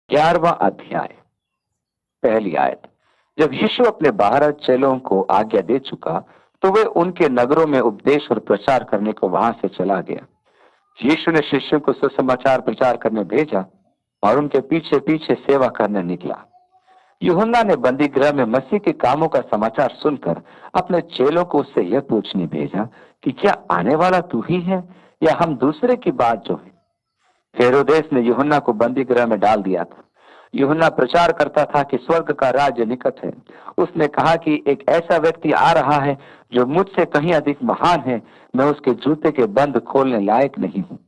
11वां अध्याय, पहली आयत। जब यीशु अपने 12 चेलों को आज्ञा दे चुका तो वे उनके नगरों में उपदेश और प्रचार करने को वहां से चला गया। यीशु ने शिष्यों को सुसमाचार प्रचार करने भेजा और उनके पीछे पीछे सेवा करने निकला। यूहन्ना ने बंदी गृह में मसीह के कामों का समाचार सुनकर अपने चेलों को उससे यह पूछने भेजा कि क्या आने वाला तू ही है या हम दूसरे की बात जो है। हेरोदेस ने यूहन्ना को बंदी गृह में डाल दिया था। यूहन्ना प्रचार करता था कि स्वर्ग का राज्य निकट है। उसने कहा कि एक ऐसा व्यक्ति आ रहा है जो मुझसे कहीं अधिक महान है, मैं उसके जूते के बंद खोलने लायक नहीं हूँ।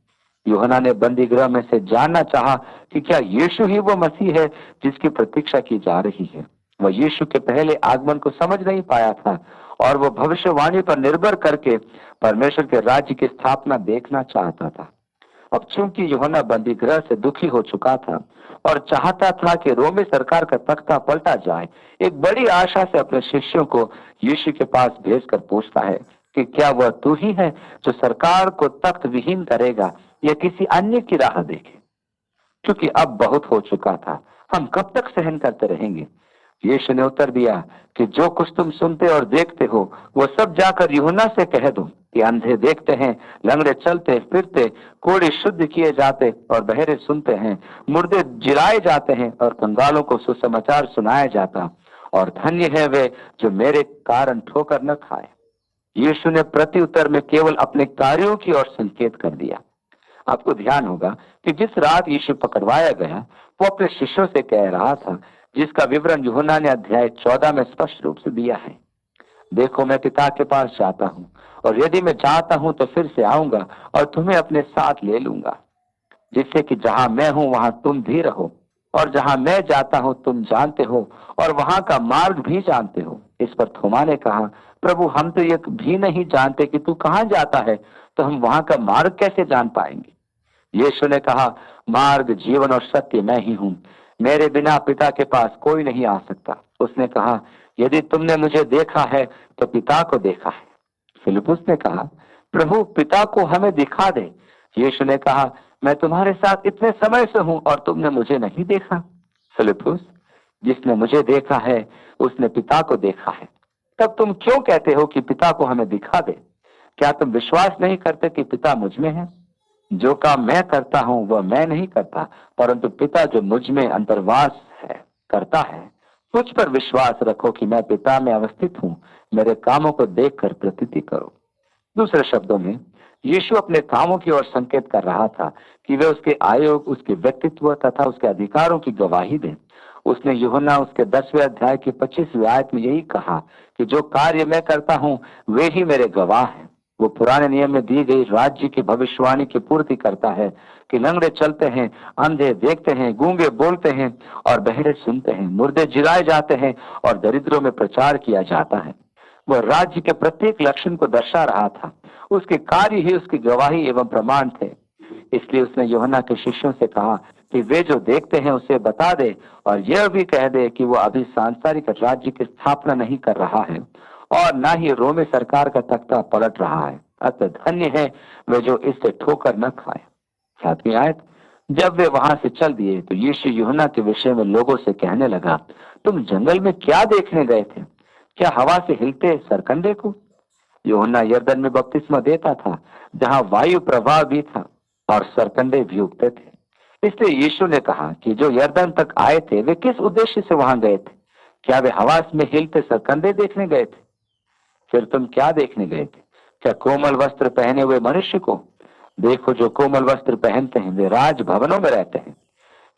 यूहन्ना ने बंदी गृह में से जानना चाहा कि क्या यीशु ही वो मसीह है जिसकी प्रतीक्षा की जा रही है। वह यीशु के पहले आगमन को समझ नहीं पाया था और वो भविष्यवाणी पर निर्भर करके परमेश्वर के राज्य की स्थापना देखना चाहता था। अब चूंकि यूहन्ना बंदी गृह से दुखी हो चुका था और चाहता था कि रोमी सरकार का तख्ता पलटा जाए, एक बड़ी आशा से अपने शिष्यों को यीशु के पास भेजकर पूछता है कि क्या वह तू ही है जो सरकार को तख्त विहीन करेगा या किसी अन्य की राह देखे। क्योंकि अब बहुत हो चुका था, हम कब तक सहन करते रहेंगे। यीशु ने उत्तर दिया कि जो कुछ तुम सुनते और देखते हो वो सब जाकर यूहन्ना से कह दो कि अंधे देखते हैं, लंगड़े चलते फिरते, कोढ़े शुद्ध किए जाते और बहरे सुनते हैं, मुर्दे जिलाए जाते हैं और कंगालों को सुसमाचार सुनाया जाता, और धन्य है वे जो मेरे कारण ठोकर न खाए। यीशु ने प्रति उत्तर में केवल अपने कार्यों की ओर संकेत कर दिया। आपको ध्यान होगा कि जिस रात यीशु पकड़वाया गया वो अपने शिष्यों से कह रहा था, जिसका विवरण यूहन्ना ने अध्याय 14 में स्पष्ट रूप से दिया है। देखो, मैं पिता के पास जाता हूँ और यदि मैं चाहता हूँ तो फिर से आऊंगा और तुम्हें अपने साथ ले लूंगा, जिससे कि जहां मैं हूं वहां तुम भी रहो, और जहां मैं जाता हूं तुम जानते हो और वहां का मार्ग भी जानते हो। इस पर थोमा ने कहा, प्रभु, हम तो ये भी नहीं जानते कि तू कहाँ जाता है, तो हम वहां का मार्ग कैसे जान पाएंगे। यीशु ने कहा, मार्ग, जीवन और सत्य मैं ही हूँ। मेरे बिना पिता के पास कोई नहीं आ सकता। उसने कहा, यदि तुमने मुझे देखा है तो पिता को देखा है। फिलिप्पुस ने कहा, प्रभु, पिता को हमें दिखा दे। यीशु ने कहा, मैं तुम्हारे साथ इतने समय से हूँ और तुमने मुझे नहीं देखा। फिलिप्पुस, जिसने मुझे देखा है उसने पिता को देखा है। तब तुम क्यों कहते हो कि पिता को हमें दिखा दे। क्या तुम विश्वास नहीं करते कि पिता मुझ में है। जो काम मैं करता हूँ वह मैं नहीं करता, परंतु पिता जो मुझ में अंतर्वास है करता है। मुझ पर विश्वास रखो कि मैं पिता में अवस्थित हूँ। मेरे कामों को देखकर प्रतीति करो। दूसरे शब्दों में, यीशु अपने कामों की ओर संकेत कर रहा था कि वे उसके आयोग, उसके व्यक्तित्व तथा उसके अधिकारों की गवाही दें। उसने यूहन्ना उसके 10वें अध्याय की 25वीं आयत में यही कहा कि जो कार्य मैं करता हूँ वे ही मेरे गवाह हैं। वो पुराने नियम में दी गई राज्य की भविष्यवाणी की पूर्ति करता है कि लंगड़े चलते हैं, अंधे देखते हैं, गूंगे बोलते हैं और बहरे सुनते हैं, मुर्दे जिलाए जाते हैं और दरिद्रों में प्रचार किया जाता है। वह राज्य के प्रत्येक लक्षण को दर्शा रहा था। उसके कार्य ही उसकी गवाही एवं प्रमाण थे। इसलिए उसने यूहन्ना के शिष्यों से कहा कि वे जो देखते हैं उसे बता दे और यह भी कह दे कि वो अभी सांसारिक राज्य की स्थापना नहीं कर रहा है और ना ही रोमी सरकार का तख्ता पलट रहा है। अतः धन्य है वे जो इससे ठोकर न खाए। 7वीं आयत। जब वे वहां से चल दिए तो यीशु यूहन्ना के विषय में लोगों से कहने लगा, तुम जंगल में क्या देखने गए थे? क्या हवा से हिलते सरकंडे को? यूहन्ना यरदन में बपतिस्मा देता था, जहां वायु प्रवाह भी था और सरकंडे भी उगते थे। इसलिए यीशु ने कहा कि जो यरदन तक आए थे वे किस उद्देश्य से वहां गए थे? क्या वे हवा में हिलते सरकंडे देखने गए थे? फिर तुम क्या देखने गए थे? क्या कोमल वस्त्र पहने हुए मनुष्य को? देखो, जो कोमल वस्त्र पहनते हैं वे राज भवनों में रहते हैं।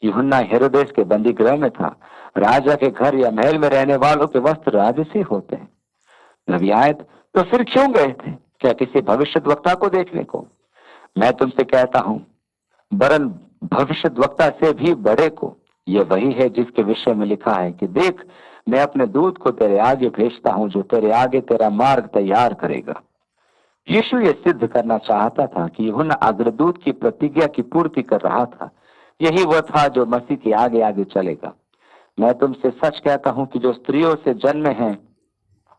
यूहन्ना हेरोदेस के बंदी गृह में था। राजा के घर या महल में रहने वालों के वस्त्र राजसी होते हैं। नबी आयत। तो फिर क्यों गए थे? क्या किसी भविष्यद्वक्ता को देखने को? मैं तुमसे कहता हूं, वरन भविष्यद्वक्ता से भी बड़े को। यह वही है जिसके विषय में लिखा है कि देख, मैं अपने दूत को तेरे आगे भेजता हूं जो तेरे आगे तेरा मार्ग तैयार करेगा। यीशु ये सिद्ध करना चाहता था कि यूहन्ना अग्रदूत की प्रतिज्ञा की पूर्ति कर रहा था। यही वह था जो मसीह के आगे आगे चलेगा। मैं तुमसे सच कहता हूं कि जो स्त्रियों से जन्मे हैं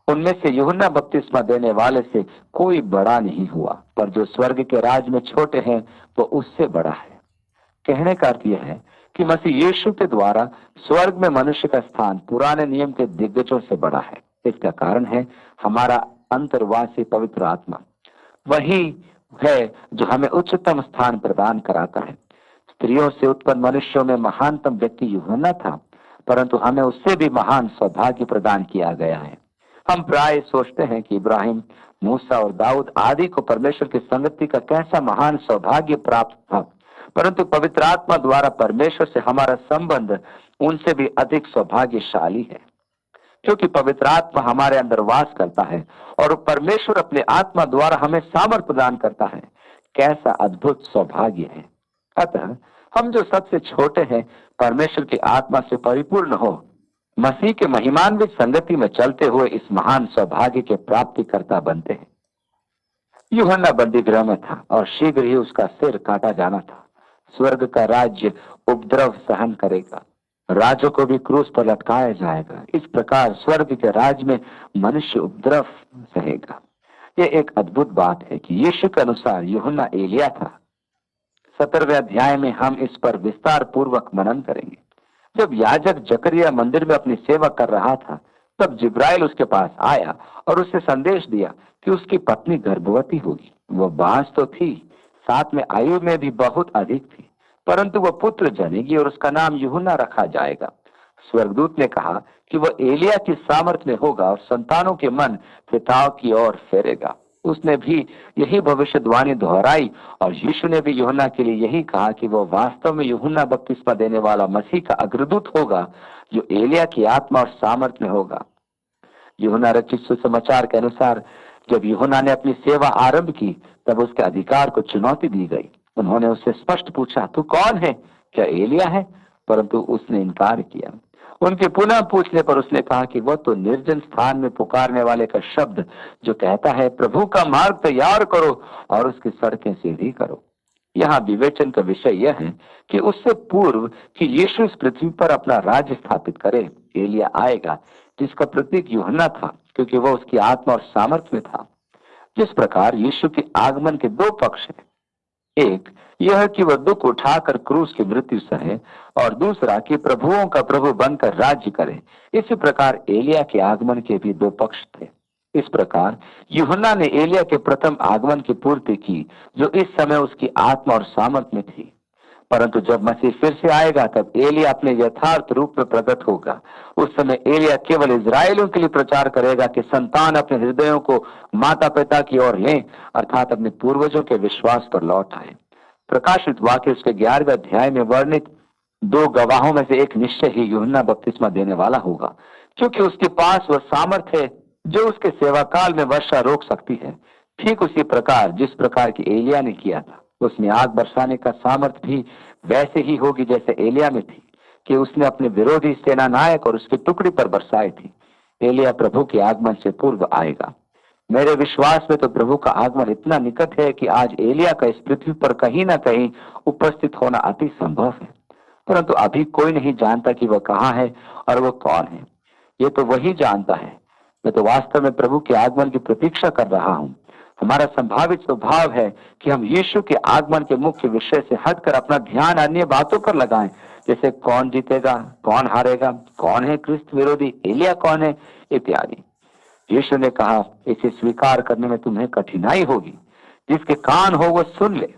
उनमें से यूहन्ना बपतिस्मा देने वाले से कोई बड़ा नहीं हुआ, पर जो स्वर्ग के राज में छोटे हैं वो उससे बड़ा है। कहने का अर्थ यह है कि मसीह यीशु के द्वारा स्वर्ग में मनुष्य का स्थान पुराने नियम के दिग्गजों से बड़ा है। इसका कारण है हमारा अंतर्वासी पवित्र आत्मा। वही है जो हमें उच्चतम स्थान प्रदान कराता है। स्त्रियों से उत्पन्न मनुष्यों में महानतम व्यक्ति यूहन्ना था, परंतु हमें उससे भी महान सौभाग्य प्रदान किया गया है। हम प्राय सोचते हैं कि इब्राहिम, मूसा और दाऊद आदि को परमेश्वर की संगति का कैसा महान सौभाग्य प्राप्त था, परंतु पवित्र आत्मा द्वारा परमेश्वर से हमारा संबंध उनसे भी अधिक सौभाग्यशाली है, क्योंकि पवित्र आत्मा हमारे अंदर वास करता है और परमेश्वर अपने आत्मा द्वारा हमें सामर्थ प्रदान करता है। कैसा अद्भुत सौभाग्य है। अतः हम जो सबसे छोटे हैं, परमेश्वर की आत्मा से परिपूर्ण हो, मसीह के महिमान्वित संगति में चलते हुए इस महान सौभाग्य के प्राप्तिकर्ता बनते हैं। यूहन्ना बंदी गृह में था और शीघ्र ही उसका सिर काटा जाना था। स्वर्ग का राज्य उपद्रव सहन करेगा, राजों को भी क्रूस पर लटकाया जाएगा। इस प्रकार स्वर्ग के राज्य में मनुष्य उपद्रव सहेगा। यह एक अद्भुत बात है कि यीशु के अनुसार यूहन्ना एलिया था। 17वें अध्याय में हम इस पर विस्तार पूर्वक मनन करेंगे। जब याजक जकरिया मंदिर में अपनी सेवा कर रहा था, तब जिब्राइल उसके पास आया और उसे संदेश दिया कि उसकी पत्नी गर्भवती होगी। वह बांझ तो थी, साथ में आयु में भी बहुत अधिक थी, परंतु वह पुत्र जनेगी और उसका नाम यूहन्ना रखा जाएगा। स्वर्गदूत ने कहा कि वह एलिया की सामर्थ में होगा और संतानों के मन पिताओं की ओर फेरेगा। उसने भी यही भविष्यवाणी दोहराई और यीशु ने भी यूहन्ना के लिए यही कहा कि वह वास्तव में यूहन्ना बपतिस्मा देने वाला मसीह का अग्रदूत होगा, जो एलिया की आत्मा और सामर्थ में होगा। यूहन्ना रचित सुसमाचार के अनुसार जब यूहन्ना ने अपनी सेवा आरंभ की, तब उसके अधिकार को चुनौती दी गई। उन्होंने उससे स्पष्ट पूछा, तू कौन है? क्या एलिया है? परंतु उसने इनकार किया। उनके पुनः पूछने पर उसने कहा कि वह तो निर्जन स्थान में पुकारने वाले का शब्द जो कहता है, प्रभु का मार्ग तैयार करो और उसकी सड़कें सीधी करो। यहाँ विवेचन का विषय यह है कि उससे पूर्व कि यीशु इस पृथ्वी पर अपना राज्य स्थापित करे, एलिया आएगा, जिसका प्रतीक यूहन्ना था, क्योंकि वह उसकी आत्मा और सामर्थ्य में था। जिस प्रकार यीशु के आगमन के दो पक्ष हैं, एक यह कि वह दुख उठाकर क्रूस की मृत्यु सहे और दूसरा कि प्रभुओं का प्रभु बनकर राज्य करे। इसी प्रकार एलिया के आगमन के भी दो पक्ष थे। इस प्रकार यूहन्ना ने एलिया के प्रथम आगमन की पूर्ति की, जो इस समय उसकी आत्मा और सामर्थ्य में थी। परंतु जब मसीह फिर से आएगा, तब एलिया अपने यथार्थ रूप में प्रकट होगा। उस समय एलिया केवल इजरायलियों के लिए प्रचार करेगा कि संतान अपने हृदयों को माता पिता की ओर लें, अर्थात अपने पूर्वजों के विश्वास पर लौट आए। प्रकाशित वाक्य उसके 11वें अध्याय में वर्णित दो गवाहों में से एक निश्चय ही यूहन्ना बपतिस्मा देने वाला होगा, क्योंकि उसके पास वह सामर्थ्य है जो उसके सेवा काल में वर्षा रोक सकती है। ठीक उसी प्रकार जिस प्रकार की एलिया ने किया था, उसमें आग बरसाने का सामर्थ्य भी वैसे ही होगी जैसे एलिया में थी, कि उसने अपने विरोधी सेना नायक और उसकी टुकड़ी पर बरसाई थी। एलिया प्रभु के आगमन से पूर्व आएगा। मेरे विश्वास में तो प्रभु का आगमन इतना निकट है कि आज एलिया का इस पृथ्वी पर कहीं ना कहीं उपस्थित होना अति संभव है, परंतु अभी कोई नहीं जानता कि वह कहाँ है और वह कौन है। ये तो वही जानता है। मैं तो वास्तव में प्रभु के आगमन की प्रतीक्षा कर रहा हूँ। हमारा संभावित स्वभाव है कि हम यीशु के आगमन के मुख्य विषय से हटकर अपना ध्यान अन्य बातों पर लगाएं, जैसे कौन जीतेगा, कौन हारेगा, कौन है क्रिस्त विरोधी, एलिया कौन है, इत्यादि। यीशु ने कहा, इसे स्वीकार करने में तुम्हें कठिनाई होगी। जिसके कान हो वो सुन ले।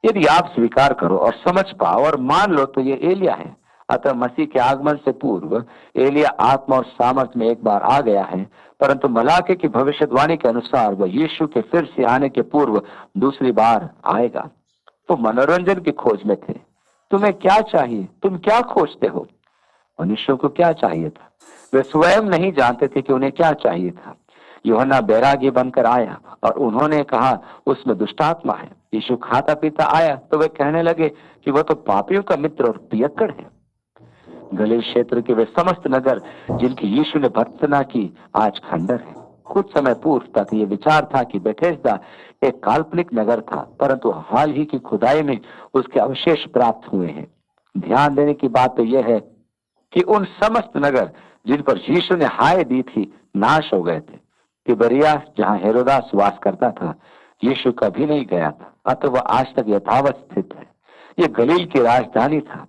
यदि आप स्वीकार करो और समझ पाओ और मान लो तो ये एलिया है। अतः मसीह के आगमन से पूर्व एलिया आत्मा और सामर्थ में एक बार आ गया है, परंतु मलाके की भविष्यवाणी के अनुसार वह यीशु के फिर से आने के पूर्व दूसरी बार आएगा। तो मनोरंजन की खोज में थे। तुम्हें क्या चाहिए? तुम क्या खोजते हो? मनुष्यों को क्या चाहिए था? वे स्वयं नहीं जानते थे कि उन्हें क्या चाहिए था। यूहन्ना बैरागी बनकर आया और उन्होंने कहा उसमें दुष्टात्मा है। यीशु खाता पीता आया तो वे कहने लगे कि वह तो पापियों का मित्र और पियक्कड़ है। गलील क्षेत्र के वे समस्त नगर जिनकी यीशु ने भर्त्सना की, आज खंडर है। कुछ समय पूर्व तक ये विचार था कि बेथेस्दा एक काल्पनिक नगर था, परंतु हाल ही की खुदाई में उसके अवशेष प्राप्त हुए हैं। ध्यान देने की बात तो यह है कि उन समस्त नगर जिन पर यीशु ने हाय दी थी, नाश हो गए थे। तिबरियास जहाँ हेरोदास वास करता था, यीशु कभी नहीं गया था, अतः वह आज तक यथावत स्थित है। ये गलील की राजधानी था।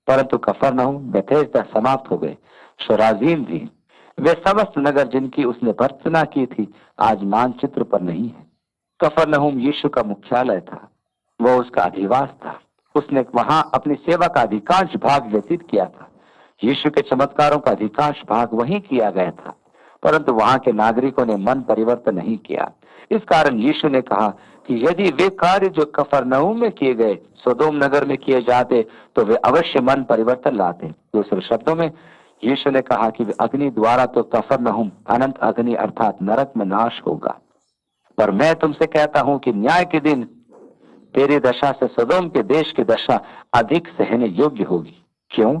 परंतु कफरनहूम, बेथेस्दा समाप्त हो गए। शोराजीम भी, वे समस्त नगर जिनकी उसने भर्त्सना की थी, आज मानचित्र पर नहीं है। कफरनहूम यीशु का मुख्यालय था, वो उसका अधिवास था। उसने वहां अपनी सेवा का अधिकांश भाग व्यतीत किया था। यीशु के चमत्कारों का अधिकांश भाग वहीं किया गया था, परंतु वहां के नागरिकों ने मन परिवर्तन नहीं किया। इस कारण यीशु ने कहा कि यदि वे कार्य जो कफरनहूम में किए गए सोदोम नगर में किए जाते तो वे अवश्य मन परिवर्तन लाते। दूसरे शब्दों में यीशु ने कहा कि अग्नि द्वारा तो कफरनहूम अनंत अग्नि अर्थात नरक में नाश होगा, पर मैं तुमसे कहता हूं कि न्याय के दिन तेरी दशा से सदोम के देश की दशा अधिक सहने योग्य होगी। क्यों?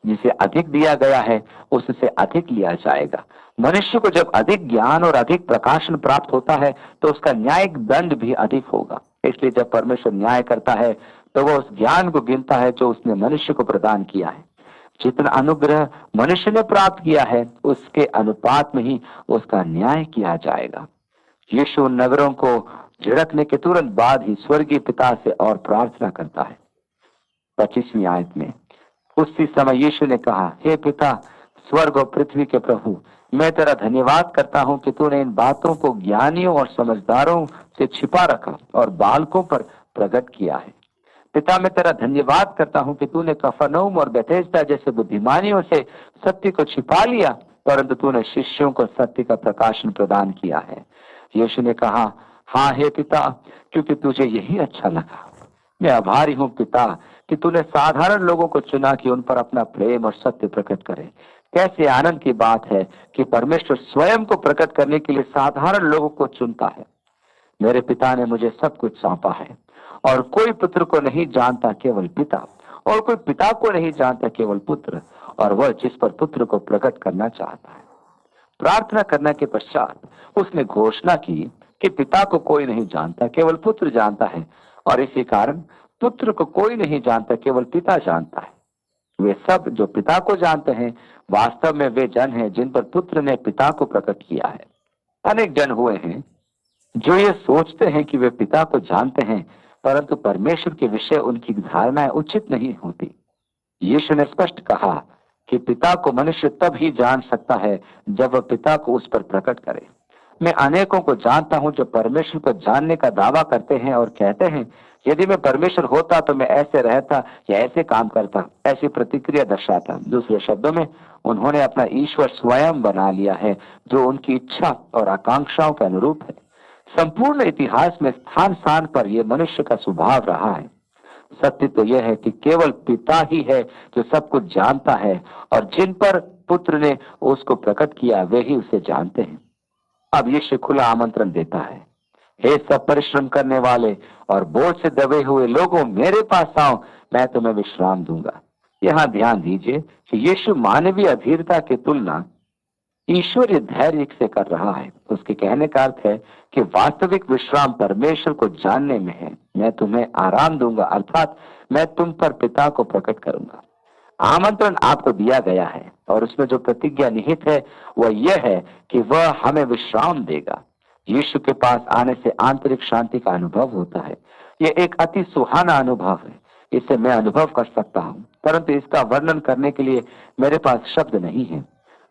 जिसे अधिक दिया गया है उससे अधिक लिया जाएगा। मनुष्य को जब अधिक ज्ञान और अधिक प्रकाशन प्राप्त होता है तो उसका न्यायिक दंड भी अधिक होगा। इसलिए जब परमेश्वर न्याय करता है तो वह उस ज्ञान को गिनता है जो उसने मनुष्य को प्रदान किया है। जितना अनुग्रह मनुष्य ने प्राप्त किया है उसके अनुपात में ही उसका न्याय किया जाएगा। यीशु उन नगरों को झिड़कने के तुरंत बाद ही स्वर्गीय पिता से और प्रार्थना करता है। 25वीं आयत में, उसी समय यीशु ने कहा, हे पिता, स्वर्ग और पृथ्वी के प्रभु, मैं तेरा धन्यवाद करता हूँ कि तूने इन बातों को ज्ञानियों और समझदारों से छिपा रखा और बालकों पर प्रकट किया है। पिता, मैं तेरा धन्यवाद करता हूँ कि तूने कफरनहूम और बेथेस्दा जैसे बुद्धिमानियों से सत्य को छिपा लिया, परंतु तूने शिष्यों को सत्य का प्रकाशन प्रदान किया है। यीशु ने कहा, हाँ हे पिता, क्योंकि तुझे यही अच्छा लगा। मैं आभारी हूँ पिता कि तूने साधारण लोगों को चुना कि उन पर अपना प्रेम और सत्य प्रकट करे। कैसे आनंद की बात है कि परमेश्वर स्वयं को प्रकट करने के लिए साधारण लोगों को चुनता है। मेरे पिता ने मुझे सब कुछ सौंपा है और कोई पुत्र को नहीं जानता केवल पिता, और कोई पिता को नहीं जानता केवल पुत्र, और वह जिस पर पुत्र को प्रकट करना चाहता है। प्रार्थना करने के पश्चात उसने घोषणा की कि पिता को कोई नहीं जानता केवल पुत्र जानता है, और इसी कारण पुत्र को कोई नहीं जानता केवल पिता जानता है। वे सब जो पिता को जानते हैं वास्तव में वे जन हैं जिन पर पुत्र ने पिता को प्रकट किया है। अनेक जन हुए हैं जो ये सोचते हैं कि वे पिता को जानते हैं, परंतु परमेश्वर के विषय उनकी धारणाएं उचित नहीं होती। यीशु ने स्पष्ट कहा कि पिता को मनुष्य तब ही जान सकता है जब वह पिता को उस पर प्रकट करे। मैं अनेकों को जानता हूं जो परमेश्वर को जानने का दावा करते हैं और कहते हैं, यदि मैं परमेश्वर होता तो मैं ऐसे रहता या ऐसे काम करता, ऐसी प्रतिक्रिया दर्शाता। दूसरे शब्दों में, उन्होंने अपना ईश्वर स्वयं बना लिया है जो उनकी इच्छा और आकांक्षाओं के अनुरूप है। संपूर्ण इतिहास में स्थान स्थान पर यह मनुष्य का स्वभाव रहा है। सत्य तो यह है कि केवल पिता ही है जो सब कुछ जानता है, और जिन पर पुत्र ने उसको प्रकट किया वे ही उसे जानते हैं। अब यीशु खुला आमंत्रण देता है, हे सब परिश्रम करने वाले और बोझ से दबे हुए लोगों, मेरे पास आओ, मैं तुम्हें विश्राम दूंगा। यहाँ ध्यान दीजिए कि यीशु मानवीय अधीरता की तुलना ईश्वरीय धैर्य से कर रहा है। उसके कहने का अर्थ है कि वास्तविक विश्राम परमेश्वर को जानने में है। मैं तुम्हें आराम दूंगा, अर्थात मैं तुम पर पिता को प्रकट करूंगा। आमंत्रण आपको दिया गया है और उसमें जो प्रतिज्ञा निहित है वह यह है कि वह हमें विश्राम देगा। यीशु के पास आने से आंतरिक शांति का अनुभव होता है। यह एक अति सुहाना अनुभव है, इसे मैं अनुभव कर सकता हूँ, परंतु इसका वर्णन करने के लिए मेरे पास शब्द नहीं है।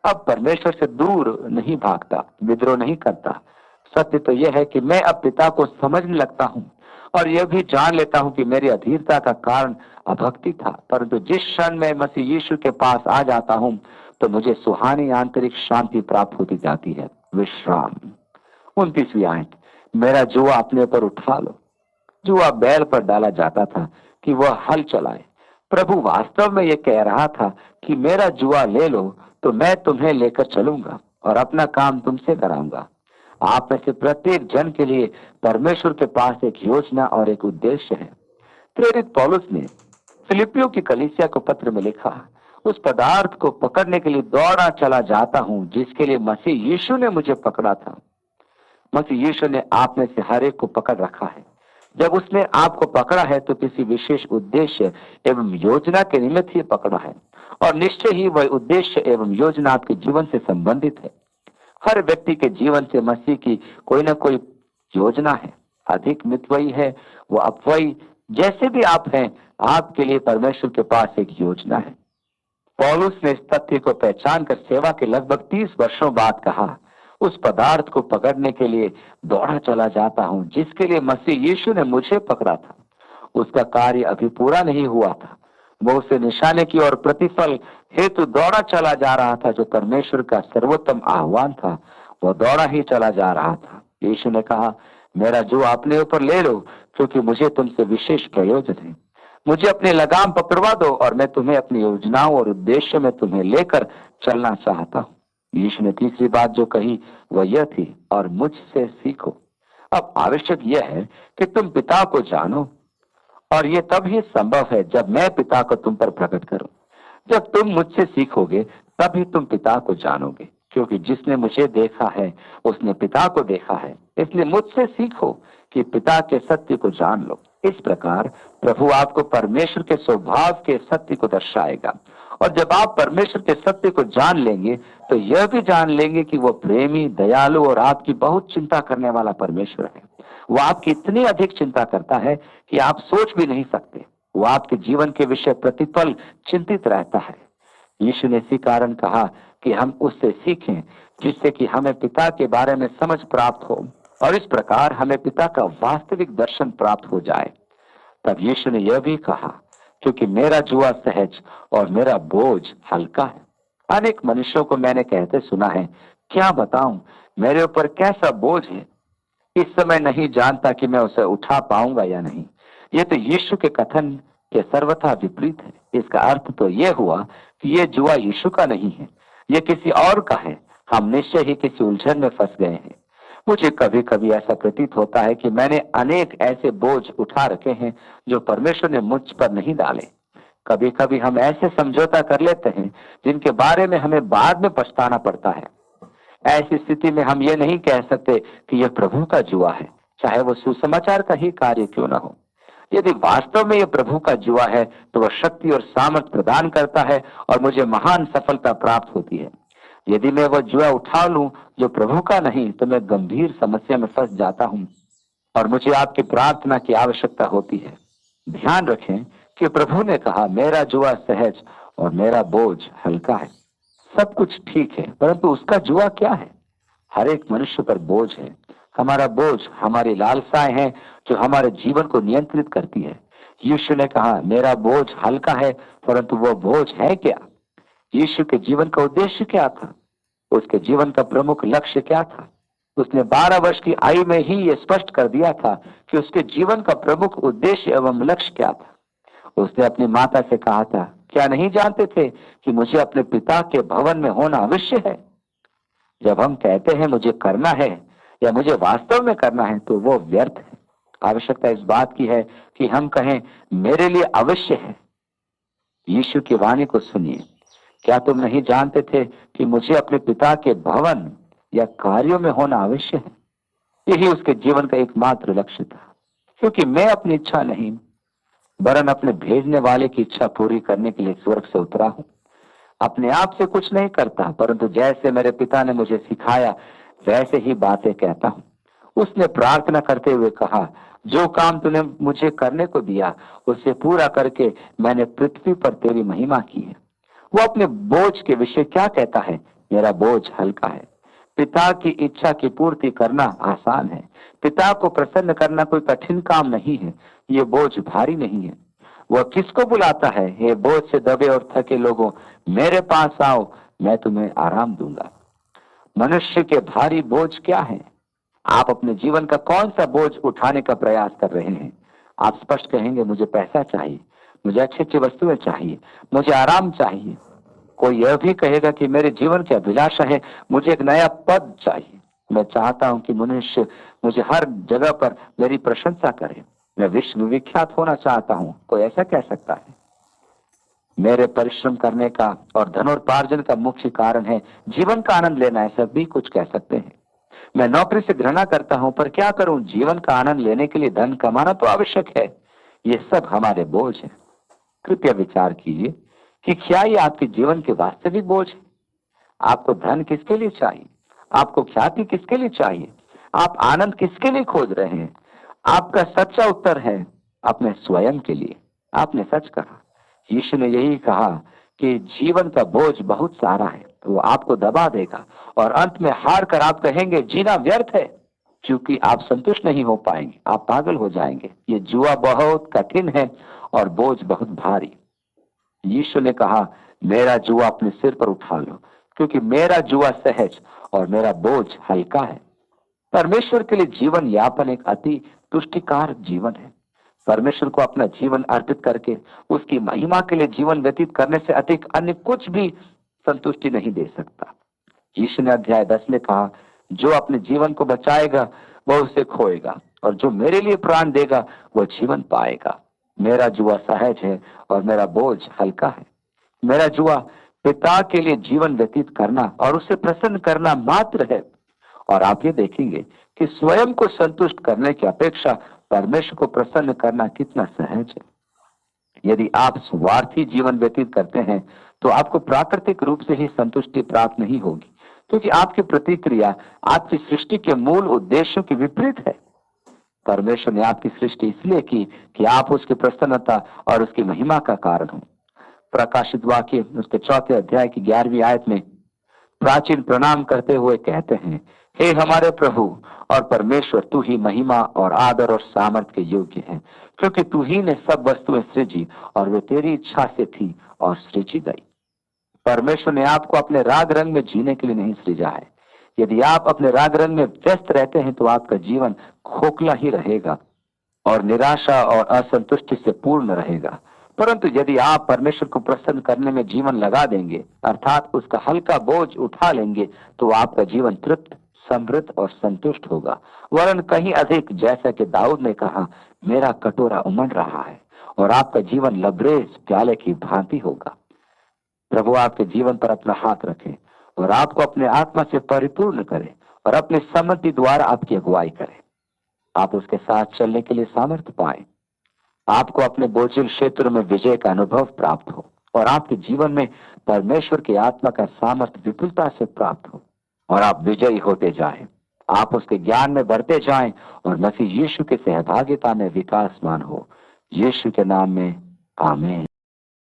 अब परमेश्वर से दूर नहीं भागता, विद्रोह नहीं करता। सत्य तो यह है कि मैं अब पिता को समझने लगता हूँ और यह भी जान लेता हूँ कि मेरी अधीरता का कारण अभक्ति था, परंतु जिस क्षण मैं मसीह यीशु के पास आ जाता हूँ तो मुझे सुहानी आंतरिक शांति प्राप्त होती जाती है, विश्राम। 29वीं आयत, मेरा जुआ अपने पर उठा लो। जुआ बैल पर डाला जाता था कि वह हल चलाए। प्रभु वास्तव में यह कह रहा था कि मेरा जुआ ले लो तो मैं तुम्हें लेकर चलूंगा और अपना काम तुमसे कराऊंगा। आप में से प्रत्येक जन के लिए परमेश्वर के पास एक योजना और एक उद्देश्य है। प्रेरित पौलुस ने फिलिपियों की कलीसिया को पत्र में लिखा, उस पदार्थ को पकड़ने के लिए दौड़ा चला जाता हूं जिसके लिए मसीह यीशु ने मुझे पकड़ा था। मसीह यीशु ने आप में से हर एक को पकड़ रखा है। जब उसने आपको पकड़ा है तो किसी विशेष उद्देश्य एवं योजना के निमित्त ही पकड़ा है, और निश्चय ही वह उद्देश्य एवं योजना आपके जीवन से संबंधित है। हर व्यक्ति के जीवन से मसीह की कोई ना कोई योजना है। अधिक मितव्ययी है वो अपव्ययी जैसे भी आप हैं, आपके लिए परमेश्वर के पास एक योजना है। पौलुस ने इस तथ्य को पहचान कर सेवा के लगभग 30 वर्षों बाद कहा, उस पदार्थ को पकड़ने के लिए दौड़ा चला जाता हूं जिसके लिए मसीह यीशु ने मुझे पकड़ा था। उसका कार्य अभी पूरा नहीं हुआ था। वो उसे निशाने की और प्रतिफल हेतु दौड़ा चला जा रहा था। जो परमेश्वर का सर्वोत्तम आह्वान था, वह दौड़ा ही चला जा रहा था। यीशु ने कहा, मेरा जुआ अपने ऊपर ले लो, क्योंकि मुझे तुमसे विशेष प्रयोजन है। मुझे अपनी लगाम पकड़वा दो और मैं तुम्हें अपनी योजनाओं और उद्देश्य में तुम्हें लेकर चलना चाहता हूँ। यीशु ने तीसरी बात जो कही वह यह थी, और मुझसे सीखो। अब आवश्यक यह है कि तुम पिता को जानो, और ये तभी संभव है जब मैं पिता को तुम पर प्रकट करूं। जब तुम मुझसे सीखोगे तभी तुम पिता को जानोगे, क्योंकि जिसने मुझे देखा है उसने पिता को देखा है। इसलिए मुझसे सीखो कि पिता के सत्य को जान लो। इस प्रकार प्रभु आपको परमेश्वर के स्वभाव के सत्य को दर्शाएगा। और जब आप परमेश्वर के सत्य को जान लेंगे तो यह भी जान लेंगे कि वो प्रेमी, दयालु और आपकी बहुत चिंता करने वाला परमेश्वर है। वो आपकी इतनी अधिक चिंता करता है कि आप सोच भी नहीं सकते। वो आपके जीवन के विषय प्रतिपल चिंतित रहता है। यीशु ने इसी कारण कहा कि हम उससे सीखें, जिससे कि हमें पिता के बारे में समझ प्राप्त हो और इस प्रकार हमें पिता का वास्तविक दर्शन प्राप्त हो जाए। तब यीशु ने यह भी कहा, क्योंकि मेरा जुआ सहज और मेरा बोझ हल्का है। अनेक मनुष्यों को मैंने कहते सुना है, क्या बताऊं मेरे ऊपर कैसा बोझ है, इस समय नहीं जानता कि मैं उसे उठा पाऊंगा या नहीं। ये तो यीशु के कथन के सर्वथा विपरीत है। इसका अर्थ तो यह हुआ कि यह जुआ यीशु का नहीं है, यह किसी और का है। हम निश्चय ही किसी उलझन में फंस गए हैं। मुझे कभी कभी ऐसा प्रतीत होता है कि मैंने अनेक ऐसे बोझ उठा रखे हैं जो परमेश्वर ने मुझ पर नहीं डाले। कभी कभी हम ऐसे समझौता कर लेते हैं जिनके बारे में हमें बाद में पछताना पड़ता है। ऐसी स्थिति में हम ये नहीं कह सकते कि यह प्रभु का जुआ है, चाहे वो सुसमाचार का ही कार्य क्यों न हो। यदि वास्तव में यह प्रभु का जुआ है तो वह शक्ति और सामर्थ प्रदान करता है और मुझे महान सफलता प्राप्त होती है। यदि मैं वह जुआ उठा लूं जो प्रभु का नहीं, तो मैं गंभीर समस्या में फंस जाता हूं और मुझे आपकी प्रार्थना की आवश्यकता होती है। ध्यान रखें कि प्रभु ने कहा, मेरा जुआ सहज और मेरा बोझ हल्का है। सब कुछ ठीक है, परंतु उसका जुआ क्या है? हर एक मनुष्य पर बोझ है। हमारा बोझ हमारी लालसाएं हैं जो हमारे जीवन को नियंत्रित करती है। यीशु ने कहा, मेरा बोझ हल्का है, परंतु वह बोझ है क्या? यीशु के जीवन का उद्देश्य क्या था? उसके जीवन का प्रमुख लक्ष्य क्या था? उसने 12 वर्ष की आयु में ही यह स्पष्ट कर दिया था कि उसके जीवन का प्रमुख उद्देश्य एवं लक्ष्य क्या था। उसने अपनी माता से कहा था, क्या नहीं जानते थे कि मुझे अपने पिता के भवन में होना अवश्य है? जब हम कहते हैं मुझे करना है या मुझे वास्तव में करना है, तो वो व्यर्थ है। आवश्यकता इस बात की है कि हम कहें मेरे लिए अवश्य है। यीशु की वाणी को सुनिए। क्या तुम नहीं जानते थे कि मुझे अपने पिता के भवन या कार्यों में होना अवश्य है? यही उसके जीवन का एकमात्र लक्ष्य था। क्योंकि मैं अपनी इच्छा नहीं वरन अपने भेजने वाले की इच्छा पूरी करने के लिए स्वर्ग से उतरा हूं। अपने आप से कुछ नहीं करता, परंतु जैसे मेरे पिता ने मुझे सिखाया वैसे ही बातें कहता हूं। उसने प्रार्थना करते हुए कहा, जो काम तूने मुझे करने को दिया उसे पूरा करके मैंने पृथ्वी पर तेरी महिमा की है। वो अपने बोझ के विषय क्या कहता है? मेरा बोझ हल्का है। पिता की इच्छा की पूर्ति करना आसान है। पिता को प्रसन्न करना कोई कठिन काम नहीं है। ये बोझ भारी नहीं है। वह किसको बुलाता है? हे बोझ से दबे और थके लोगों, मेरे पास आओ, मैं तुम्हें आराम दूंगा। मनुष्य के भारी बोझ क्या है? आप अपने जीवन का कौन सा बोझ उठाने का प्रयास कर रहे हैं? आप स्पष्ट कहेंगे, मुझे पैसा चाहिए, मुझे अच्छी अच्छी वस्तुएं चाहिए, मुझे आराम चाहिए। कोई यह भी कहेगा कि मेरे जीवन की अभिलाषा है, मुझे एक नया पद चाहिए। मैं चाहता हूं कि मनुष्य मुझे हर जगह पर मेरी प्रशंसा करे। मैं विश्व विख्यात होना चाहता हूं। कोई ऐसा कह सकता है? मेरे परिश्रम करने का और धनोपार्जन का मुख्य कारण है जीवन का आनंद लेना, ऐसा भी कुछ कह सकते हैं। मैं नौकरी से घृणा करता हूं, पर क्या करूं? जीवन का आनंद लेने के लिए धन कमाना तो आवश्यक है। ये सब हमारे बोझ है। कृपया विचार कीजिए कि क्या ये आपके जीवन के वास्तविक बोझ है? आपको धन किसके लिए चाहिए? आपको ख्याति किसके लिए चाहिए? आप आनंद किसके लिए खोज रहे हैं? आपका सच्चा उत्तर है, अपने स्वयं के लिए। आपने सच कहा। यीशु ने यही कहा कि जीवन का बोझ बहुत सारा है, तो वो आपको दबा देगा और अंत में हार कर आप कहेंगे जीना व्यर्थ है, क्योंकि आप संतुष्ट नहीं हो पाएंगे, आप पागल हो जाएंगे। ये जुआ बहुत कठिन है और बोझ बहुत भारी। यीशु ने कहा, मेरा जुआ अपने सिर पर उठा लो, क्योंकि मेरा जुआ सहज और मेरा बोझ हल्का है। परमेश्वर के लिए जीवन यापन एक अति तुष्टिकार जीवन है। परमेश्वर को अपना जीवन अर्पित करके उसकी महिमा के लिए जीवन व्यतीत करने से अधिक अन्य कुछ भी संतुष्टि नहीं दे सकता। यीशु ने अध्याय 10 में कहा, जो अपने जीवन को बचाएगा वह उसे खोएगा, और जो मेरे लिए प्राण देगा वह जीवन पाएगा। मेरा जुआ सहज है और मेरा बोझ हल्का है। मेरा जुआ पिता के लिए जीवन व्यतीत करना और उसे प्रसन्न करना मात्र है। और आप ये देखेंगे कि स्वयं को संतुष्ट करने की अपेक्षा परमेश्वर को प्रसन्न करना कितना सहज है। यदि आप स्वार्थी जीवन व्यतीत करते हैं तो आपको प्राकृतिक रूप से ही संतुष्टि प्राप्त नहीं होगी, क्योंकि आपकी प्रतिक्रिया आपकी सृष्टि के मूल उद्देश्यों के विपरीत है। परमेश्वर ने आपकी सृष्टि इसलिए की कि आप उसकी प्रसन्नता और उसकी महिमा का कारण हो। प्रकाशित वाक्य उसके 4 अध्याय की 11वीं आयत में प्राचीन प्रणाम करते हुए कहते हैं, हे हमारे प्रभु और परमेश्वर, तू ही महिमा और आदर और सामर्थ के योग्य है, क्योंकि तू ही ने सब वस्तुएं सृजी और वे तेरी इच्छा से थी और सृजी गई। परमेश्वर ने आपको अपने राग रंग में जीने के लिए नहीं सृजा है। यदि आप अपने राग रंग में व्यस्त रहते हैं तो आपका जीवन खोखला ही रहेगा और निराशा और असंतुष्टि से पूर्ण रहेगा। परंतु यदि आप परमेश्वर को प्रसन्न करने में जीवन लगा देंगे, अर्थात उसका हल्का बोझ उठा लेंगे, तो आपका जीवन तृप्त, समृद्ध और संतुष्ट होगा, वरन कहीं अधिक। जैसा कि दाऊद ने कहा, मेरा कटोरा उमड़ रहा है, और आपका जीवन लबरेज प्याले की भांति होगा। प्रभु आपके जीवन पर अपना हाथ रखे और आपको अपने आत्मा से परिपूर्ण करे और अपनी सम्मति द्वारा आपकी अगुवाई करे। आप उसके साथ चलने के लिए सामर्थ्य पाए, आपको अपने बोझिल क्षेत्र में विजय का अनुभव प्राप्त हो और आपके जीवन में परमेश्वर की आत्मा का सामर्थ्य विपुलता से प्राप्त हो और आप विजयी होते जाएं। आप उसके ज्ञान में बढ़ते जाएं और मसीह यीशु के सहभागिता में विकासमान हो। यीशु के नाम में आमीन।